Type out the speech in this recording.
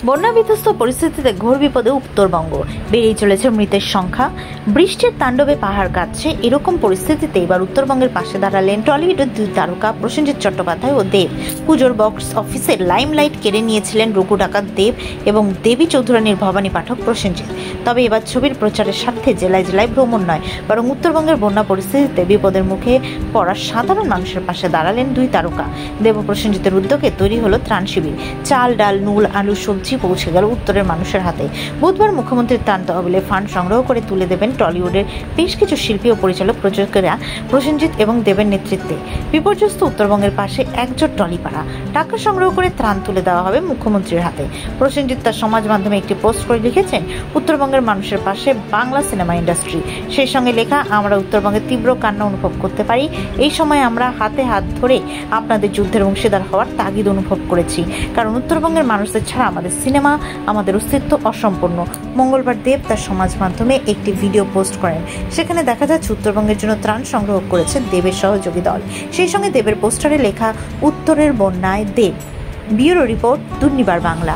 বন্যা বিধ্বস্ত পরিস্থিতিতে ঘোর বিপদে উত্তরবঙ্গ, বেড়েই চলেছে মৃতের সংখ্যা। বৃষ্টির তাণ্ডবে পাহাড় কাঁপছে। এরকম পরিস্থিতিতে এবার উত্তরবঙ্গের পাশে দাঁড়ালেন টলিউডের দুই তারকা প্রসেনজিৎ চট্টোপাধ্যায় ও দেব। পুজোর বক্স অফিসের লাইমলাইট কেড়ে নিয়েছিলেন রঘু ডাকাত দেব এবং দেবী চৌধুরানীর ভবানী পাঠক প্রসেনজিৎ। তবে এবার ছবির প্রচারের স্বার্থে জেলায় জেলায় ভ্রমণ নয়, বরং উত্তরবঙ্গের বন্যা পরিস্থিতিতে বিপদের মুখে পড়া সাধারণ মানুষের পাশে দাঁড়ালেন দুই তারকা। দেব ও প্রসেনজিতের উদ্যোগে তৈরি হলো ত্রাণ শিবির। চাল, ডাল, নুল, আলু, সবজি পৌঁছে গেল উত্তরের মানুষের হাতে। বুধবার মুখ্যমন্ত্রীর ত্রাণ তহবিলে ফান্ড সংগ্রহ করে তুলে দেবেন টলিউডের বেশ কিছু শিল্পী ও পরিচালক প্রযোজকেরা প্রসেনজিৎ এবং দেবের নেতৃত্বে। বিপর্যস্ত উত্তরবঙ্গের পাশে একজোট টলিপাড়া। টাকা সংগ্রহ করে ত্রাণ তুলে দেওয়া হবে মুখ্যমন্ত্রীর হাতে। প্রসেনজিৎ তার সমাজ মাধ্যমে একটি পোস্ট করে লিখেছেন, উত্তরবঙ্গের মানুষের পাশে বাংলা সিনেমা ইন্ডাস্ট্রি। সেই সঙ্গে লেখা, আমরা উত্তরবঙ্গের তীব্র কান্না অনুভব করতে পারি। এই সময় আমরা হাতে হাত ধরে আপনাদের যুদ্ধের অংশীদার হওয়ার তাগিদ অনুভব করেছি, কারণ উত্তরবঙ্গের মানুষদের ছাড়া আমাদের সিনেমা, আমাদের অস্তিত্ব অসম্পূর্ণ। মঙ্গলবার দেব তার সমাজ মাধ্যমে একটি ভিডিও পোস্ট করেন। সেখানে দেখা যাচ্ছে উত্তরবঙ্গের জন্য ত্রাণ সংগ্রহ করেছে দেবের সহযোগী দল। সেই সঙ্গে দেবের পোস্টারে লেখা, উত্তরের বন্যায় দেব। Bureau report, Durnibar Bangla.